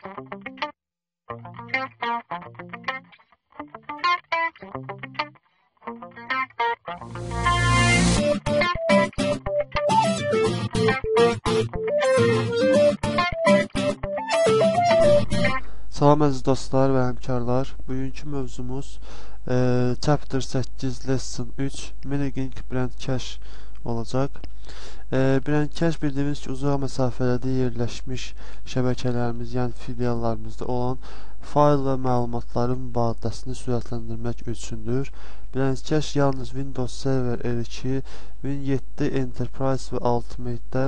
Salam əziz dostlar və həmkarlar. Bugünkü mövzumuz Chapter 8 Lesson 3 Mini-Gink Brand Cache olacaq. Brand Cache bildiyimiz ki, uzaq məsafələrdə yerləşmiş şəbəkələrimiz, yəni filiallarımızda olan fayl və məlumatların mübadiləsini sürətləndirmək üçündür. Brand Cache yalnız Windows Server R2, Win7 Enterprise və Ultimate-də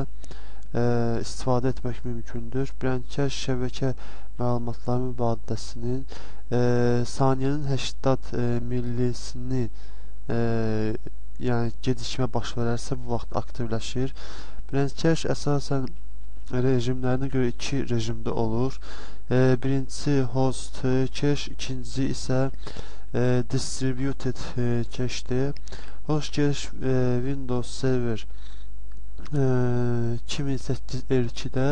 istifadə etmək mümkündür. Brand Cache şəbəkə məlumatların mübadiləsinin saniyənin 80 millisini yəni gecikmə baş verərsə bu vaxt aktivləşir. Brand Cache əsasən rejimlərinə görə iki rejimdə olur. Birincisi host cache, ikincisi isə distributed cache'dir. Host cache Windows Server 2008 R2-də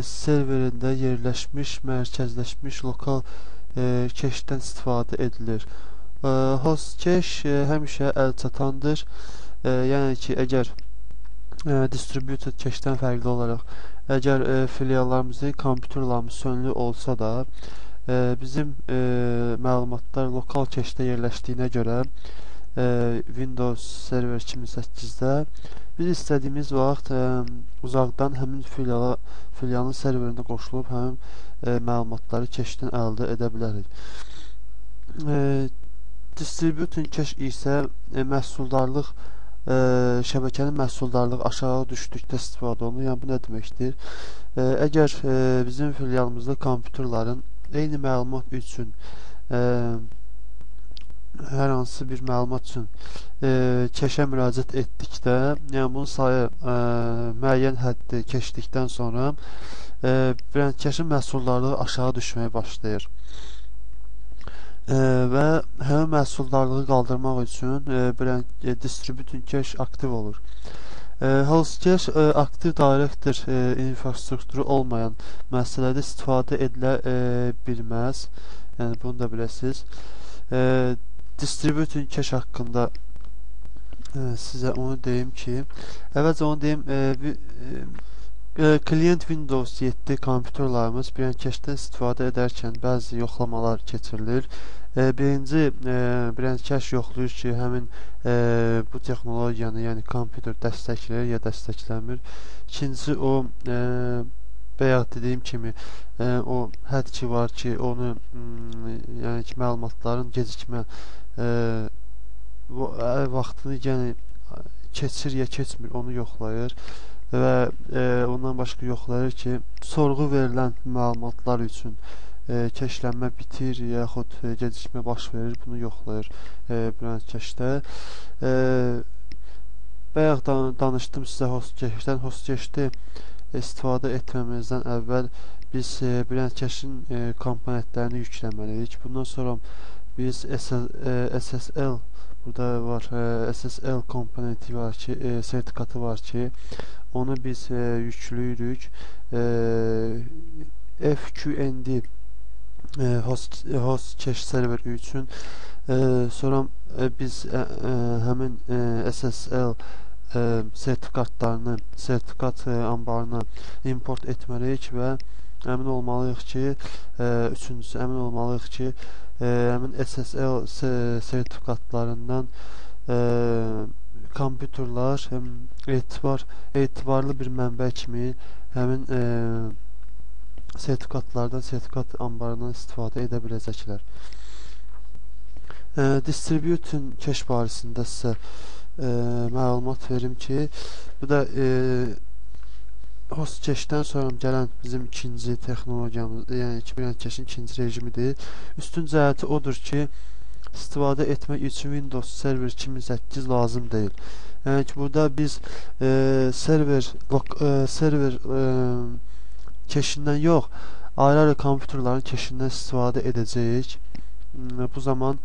serverində yerləşmiş, mərkəzləşmiş lokal cache-dən istifadə edilir. Host cache həmişə əlçatandır. Yəni ki, əgər distributed cache-dən fərqli olaraq, əgər filiallarımızın kompüterlərimiz sönülü olsa da, bizim məlumatlar lokal cache-də yerləşdiyinə görə Windows Server 2008-də biz istədiyimiz vaxt uzaqdan həmin filialın serverində qoşulub həmin məlumatları cache-dən əldə edə bilərik. Distributed cache isə məhsuldarlıq şəbəkənin məhsuldarlığı aşağı düşdükdə istifadə olunur. Yəni bu nə deməkdir? Əgər bizim filialımızda kompüterlərin eyni məlumat üçün hər hansı bir məlumat üçün cache-ə müraciət etdikdə, yəni bunun sayı müəyyən həddi keçdikdən sonra brand cache-in məhsuldarlığı aşağı düşməyə başlayır. Və həmin məhsuldarlığı qaldırmaq üçün distributed cache aktiv olur. Host cache aktiv director infrastrukturu olmayan məsələdə istifadə edilə bilməz. Yəni bunu da biləsiniz. Distributed cache haqqında sizə onu deyim ki, əvvəlcə onu deyim, klient Windows 7 kompüterlərimiz brand cache-dən istifadə edərkən bəzi yoxlamalar keçirilir. Birinci, brand cache yoxlayır ki, həmin bu texnologiyanı, yəni kompüter dəstəkləyir ya dəstəkləmir. İkincisi, o bayaq dediyim kimi o hədd ki var ki, onu yəni ki, məlumatların gecikmə vaxtını yəni keçir ya keçmir, onu yoxlayır və ondan başqa yoxlayır ki, sorğu verilən məlumatlar üçün cache-lənmə bitir yaxud gecikmə baş verir, bunu yoxlayır brand cache-də. Bayaq danışdım sizə host cache-dən. Host cache-də istifadə etməmizdən əvvəl biz brand cache-in komponentlərini yükləməliyik. Bundan sonra biz SSL burada var, SSL komponenti var ki, sertifikatı var ki, onu biz yüklüyürük. FQND host cache server üçün sonra biz həmin SSL sertifikatlarını sertifikat ambarına import etməliyik və əmin olmalıyıq ki, üçüncüsü əmin olmalıyıq ki, həmin SSL sertifikatlarından kompüterlər etibarlı bir mənbə kimi həmin sertifikatlardan, sertifikat ambarından istifadə edə biləcəklər. Distributed cache barəsində sizə məlumat verim ki, bu da host cache-dən sonra gələn bizim ikinci texnologiyamız, yəni brand cache-in ikinci rejimidir. Üstün cəhəti odur ki, istifadə etmək üçün Windows Server 2008 lazım deyil. Yəni ki, burada biz server cache-indən yox, ayrı-ayrı kompüterlərin cache-indən istifadə edəcəyik. Bu zaman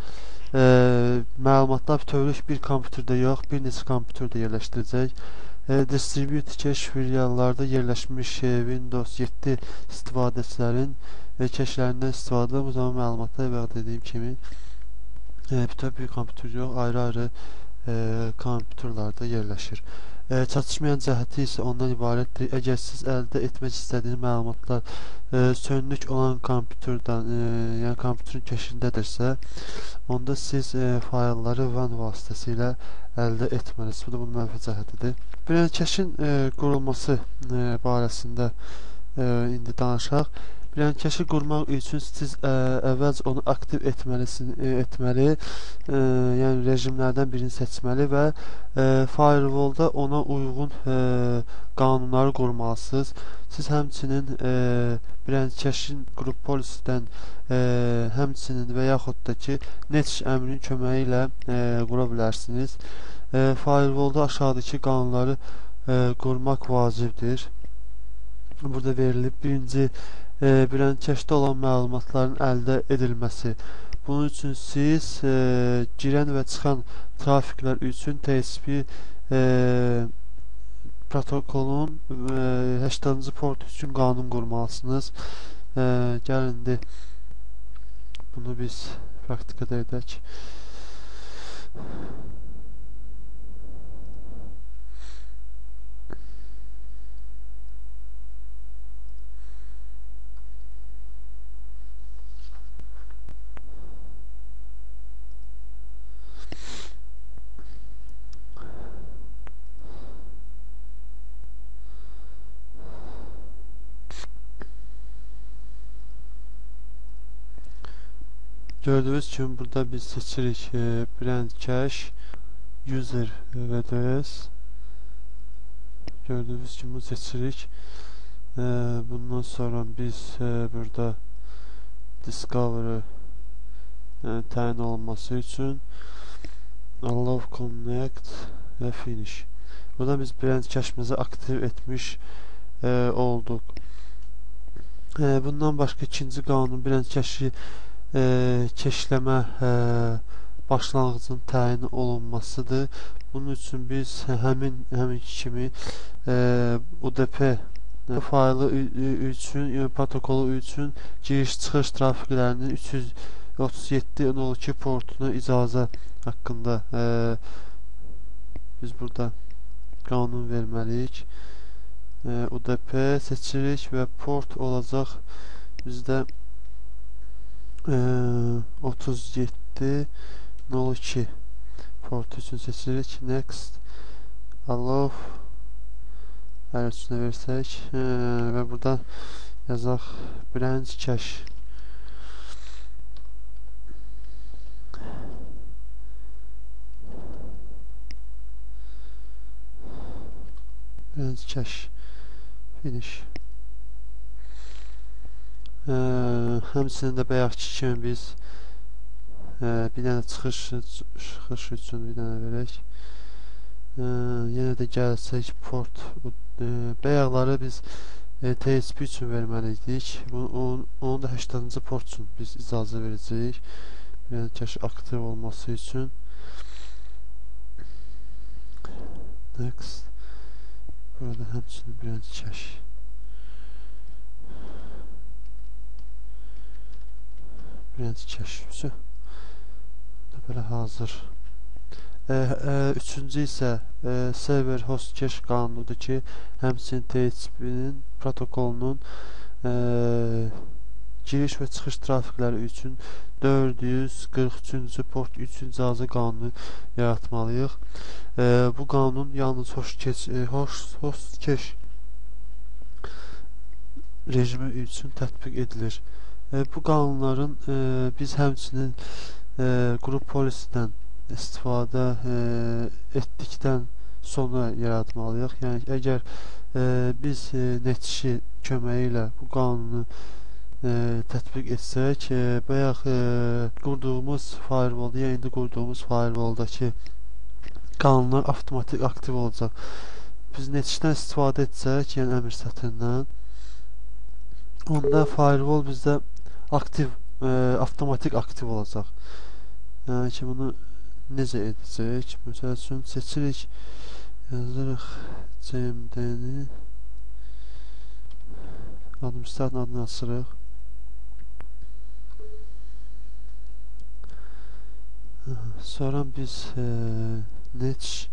məlumatlar bütövlük bir kompüterdə yox, bir neçə kompüterdə yerləşdirəcək. Distribute cache filiallarda yerləşmiş Windows 7 istifadəçilərin cachelərindən istifadə bu zaman məlumatlar və dediyim kimi bütöv bir kompüter yox, ayrı-ayrı kompüterlarda yerləşir. Çatışmayan cəhəti isə ondan ibarətdir. Əgər siz əldə etmək istədiyiniz məlumatlar sönük olan kompüterdən, yəni kompüterin keşindədirsə, onda siz faylları WAN vasitəsilə əldə etməlisiniz. Bu da bunun mənfi cəhətidir. Bir keşin qurulması barəsində indi danışaq. Bir keşi qurmaq üçün siz əvvəlcə onu aktiv etməli, yəni rejimlərdən birini seçməli və firewallda ona uyğun qanunları qurmalısınız. Siz həmçinin bir keşin qrup polisidən həmçinin və yaxud da ki netsh əmrinin köməyi ilə qura bilərsiniz. Firewallda aşağıdakı qanunları qurmaq vacibdir. Burada verilib. Birinci, keşdə olan məlumatların əldə edilməsi. Bunun üçün siz girən və çıxan trafiklər üçün TCP protokolun 80-cı port üçün qanun qurmalısınız. Gəlin indi bunu biz praktikada edək. Gördüyünüz kimi burada biz seçirik brand cache user address. Gördüyünüz kimi seçirik. Bundan sonra biz burada discovery təyin olunması üçün allow connect və finish. Burada biz brand cache'mizi aktiv etmiş olduq. Bundan başqa ikinci qanun brand cache'i keşləmə başlanğıcının təyin olunmasıdır. Bunun üçün biz həmin kimi UDP faylı üçün, protokolu üçün giriş-çıxış trafiklərinin 337.02 portuna icazə haqqında biz burada qanun verməliyik. UDP seçirik və port olacaq bizdə 37.02 port üçün seçirik. Next, allow hər üçünə versək və burada yazaq branch cache. Branch cache finish. Həmçinin də bayaqki kimi biz bir dənə çıxış üçün bir dənə verək. Yenə də gəlsək port bayaqları biz TCP üçün verməliydik. Onu da 80-cı port üçün biz icazə verəcəyik. Yəni cache aktiv olması üçün. Next. Burada həmçinin branch cache. Branch cache. Belə hazır. Üçüncü isə server host cache qanunudur ki, həmçinin TCP-nin protokolunun giriş və çıxış trafikləri üçün 443-cü port üçün icazə qanunu yaratmalıyıq. Bu qanun yalnız host cache rejimi üçün tətbiq edilir. Bu qanunların biz həmçinin qrup polisidən istifadə etdikdən sonra yaratmalıyıq. Yəni, əgər biz netişi köməyi ilə bu qanunu tətbiq etsək, bayaq qurduğumuz firewallda, yəni indi qurduğumuz firewalldakı qanunlar avtomatik aktiv olacaq. Biz netişdən istifadə etsək, yəni əmr sətrindən, onda firewall bizdə avtomatik aktiv olacaq. Yəni ki, bunu necə edəcək? Məsəl üçün seçirik, yazırıq CMD-ni administratorun adını açırıq. Sonra biz net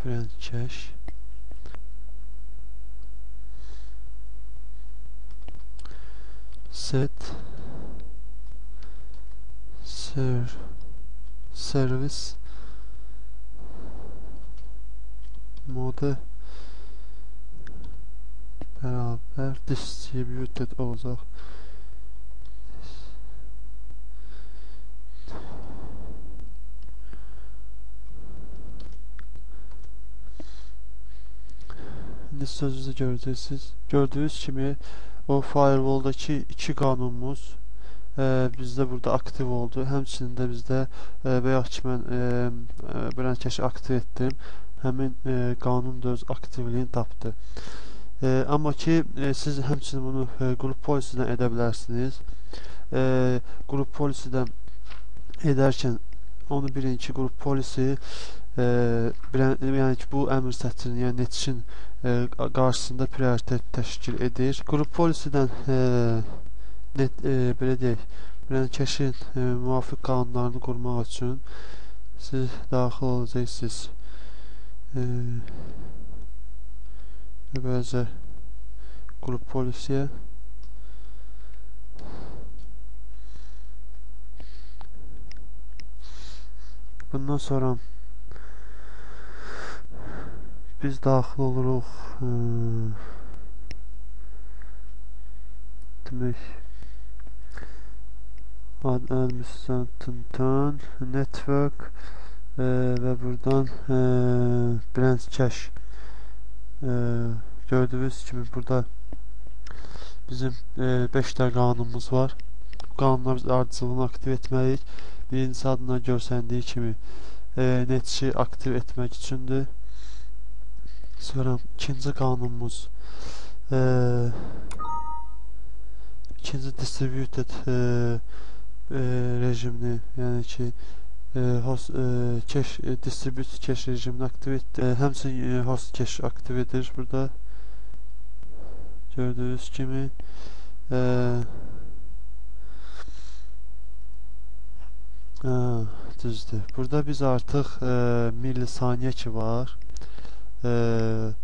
brand cache set service mode beraber distributed olacaq. İndi sözünüzü görəcəksiniz. Gördüyünüz kimi o firewall-daki iki qanunumuz bizdə burada aktiv oldu. Həmçinin də bizdə bayaq ki mən brand cache aktiv etdim. Həmin qanun da öz aktivliyini tapdı. Amma ki siz həmçinin bunu qrup polisidən edə bilərsiniz. Qrup polisidən edərkən onu bilin ki, qrup polisi yəni ki, bu əmr sətrini, yəni netişin qarşısında prioritet təşkil edir. Qrup polisidən belə deyək, brand cache-in müvafiq qanunlarını qurmaq üçün siz daxil olacaqsınız. Əvvəlcə qrup polisiyə bundan sonra biz daxil oluruq demək administrator network və buradan brand cache gördüyünüz kimi burada bizim 5 tane qanunumuz var. Bu qanunlar biz ardıcılığını aktiv etməliyik. Birincisi adından görsəndiyi kimi netişi aktiv etmək üçündür. Sonra ikinci qanunumuz ikinci distributed rejimini, yəni ki distributed cache rejimini aktiv etdi. Həmçinin host cache aktiv edir burada. Gördüyünüz kimi düzdür. Burada biz artıq millisaniyə ki var. 80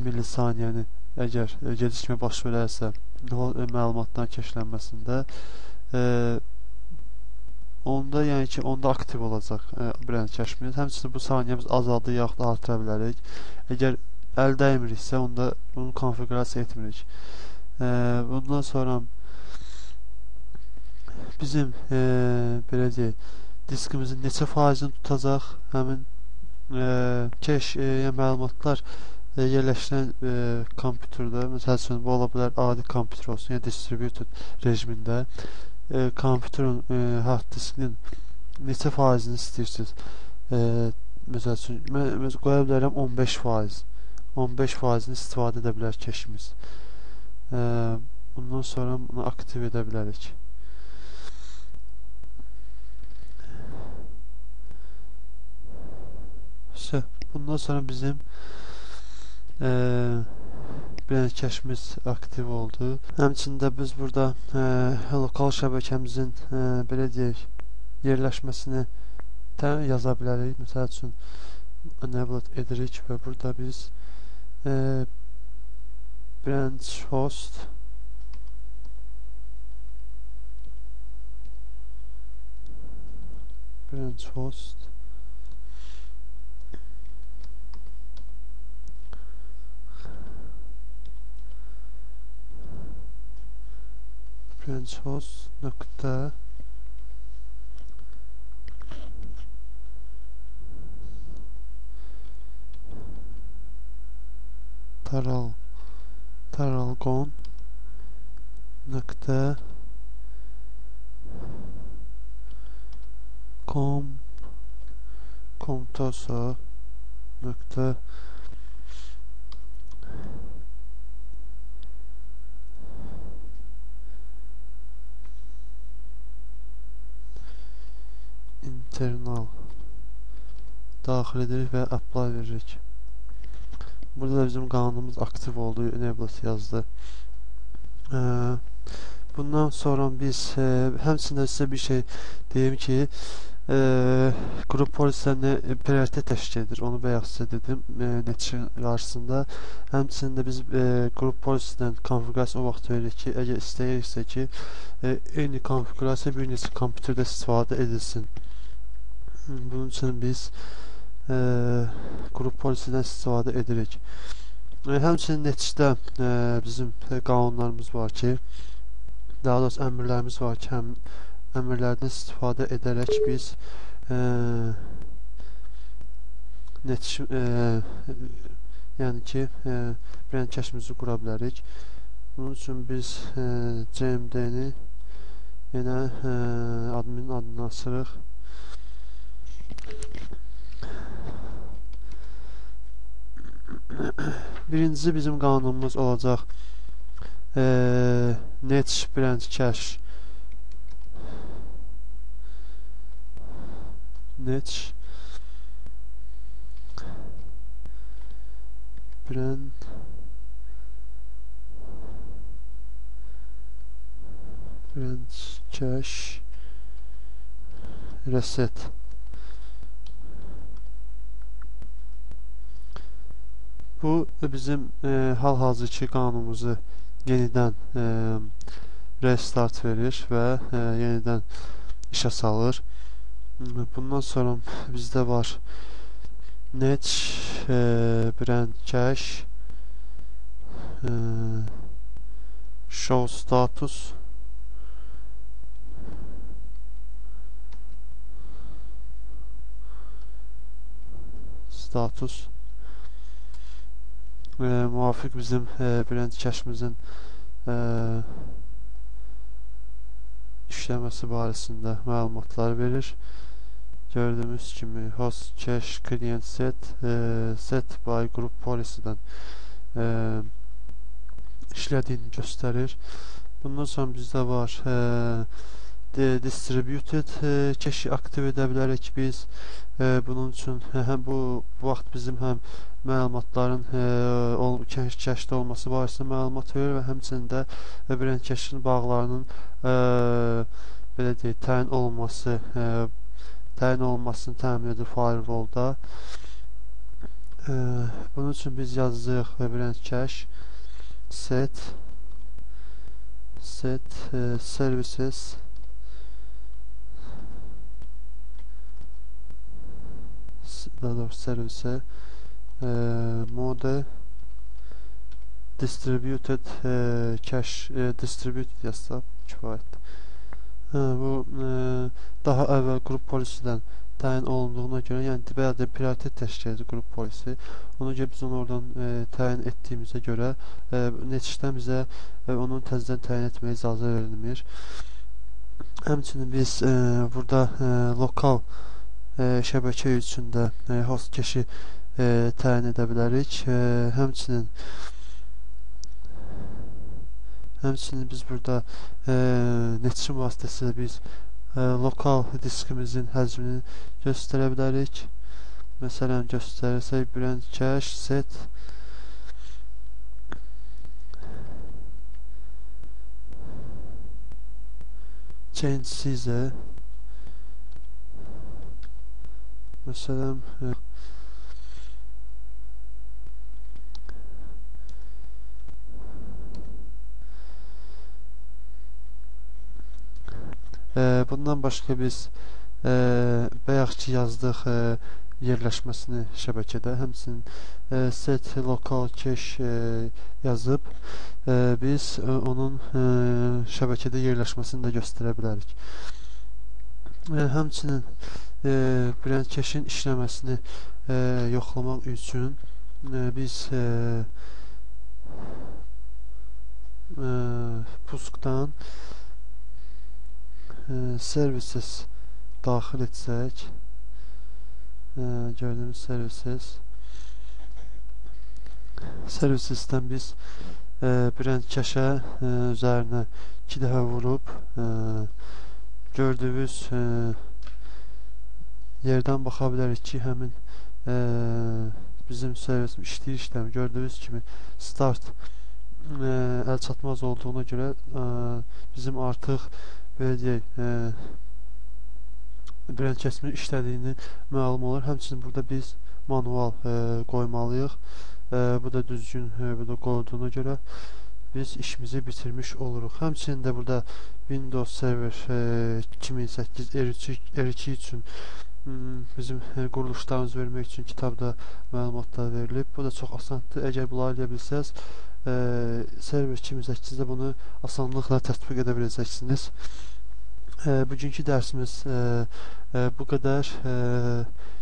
millisaniyəni əgər gecikmə baş verərsə məlumatların keçlənməsində onda yəni ki onda aktiv olacaq brand cache-miz. Həmçinin bu saniyəmiz azaldı yaxud da artıra bilərik. Əgər əl dəymiriksə onda bunu konfiqurasiya etmirik. Bundan sonra bizim belə deyək, diskimizin neçə faizini tutacaq həmin cache məlumatlar yerləşdirən kompüterdə, məsəl üçün bu ola bilər adi kompüter olsun, yəni distributed rejimində kompüterin hard diskinin neçə faizini istəyirsiniz. Məsəl üçün mən qoya bilərəm 15%. 15%-ni istifadə edə bilər cache-imiz. Bundan sonra bunu aktiv edə bilərik. Bundan sonra bizim brand cache-imiz aktiv oldu. Həmçində biz burada lokal şəbəkəmizin belə deyək, yerləşməsini yaza bilərik. Məsəl üçün enable edirik və burada biz branch host nokta taralgon nokta com Komtoso nokta internal daxil edirik və apply veririk. Burada da bizim qanunumuz aktiv oldu, enabled yazdı. Bundan sonra biz həmçində sizə bir şey deyim ki, qrup polislərinə prioritet təşkil edir. Onu bayaq sizə dedim neçə qarşısında. Həmçində biz qrup polislə konfigurasiya o vaxt veririk ki, əgər istəyiriksə ki, eyni konfigurasiya bir neçə kompüterdə istifadə edilsin. Bunun üçün biz qrup polisindən istifadə edirik. Həmçinin neçdə bizim qanunlarımız var ki, daha doğrusu əmrlərimiz var ki, həm əmrlərdən istifadə edərək biz yəni ki, brendkeşimizi qura bilərik. Bunun üçün biz cmd-ni yenə adminin adını asırıq. Birincisi bizim qanunumuz olacaq net brand cache net brand cache reset. Bu bizim hal-hazırki qanunumuzu yenidən restart verir və yenidən işə salır. Bundan sonra bizdə var net brand cache show status müvafiq bizim brand cache-imizin işləməsi barəsində məlumatlar verir. Gördüyümüz kimi host cache client set by group policy'dən işlədiyini göstərir. Bundan sonra bizdə var distributed cache aktiv edə bilərik biz. Bunun üçün həm bu vaxt bizim həm məlumatların cache-də olması barəsində məlumat verir və həmçində brand cache-in bağlarının belə deyək, təyin olunmasını təmin edir firewall-da. Bunun üçün biz yazacağıq brand cache set services daha doğrusu servise mode distributed cache distributed yazsaq kifayətdir. Bu daha əvvəl qrup polisidən təyin olunduğuna görə, yəni bəyə də prioritet təşkil edir qrup polisi. Ona görə biz onu oradan təyin etdiyimizə görə neçdən bizə onun təzədən təyin etməyə icazə verilmir. Həmçinin biz burada lokal şəbəkə üçün də host cache təyin edə bilərik. Həmçinin biz burada netçi vasitəsilə biz lokal diskimizin həcmini göstərə bilərik. Məsələn, göstərsək brand cache set change size məsələn bundan başqa biz bayaq ki yazdıq yerləşməsini şəbəkədə, həmçinin set local cache yazıb biz onun şəbəkədə yerləşməsini də göstərə bilərik. Həmçinin brand cache-in işləməsini yoxlamaq üçün biz puskdan services daxil etsək gördüyünüz servisdən biz brend cache üzərinə 2 dəfə vurub gördüyünüz yerdən baxa bilərik ki, həmin bizim servisimiz işləyir-işləmir. Gördüyünüz kimi start əlçatmaz olduğuna görə bizim artıq belə deyək brend kəsmin işlədiyini məlum olur. Həmçinin burada biz manual qoymalıyıq. Bu da düzgün burada qoyulduğuna görə biz işimizi bitirmiş oluruq. Həmçinin də burada Windows Server 2008 R2 üçün bizim quruluşlarımızı vermək üçün kitabda məlumatlar verilib. Bu da çox asandır. Əgər bunları eləyə bilsəz, Server 2008-də bunu asanlıqla tətbiq edə biləcəksiniz. Bugünkü dərsimiz bu qədər.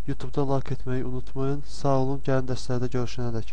YouTube-da like etməyi unutmayın. Sağ olun. Gəlin dərslərdə görüşənədək.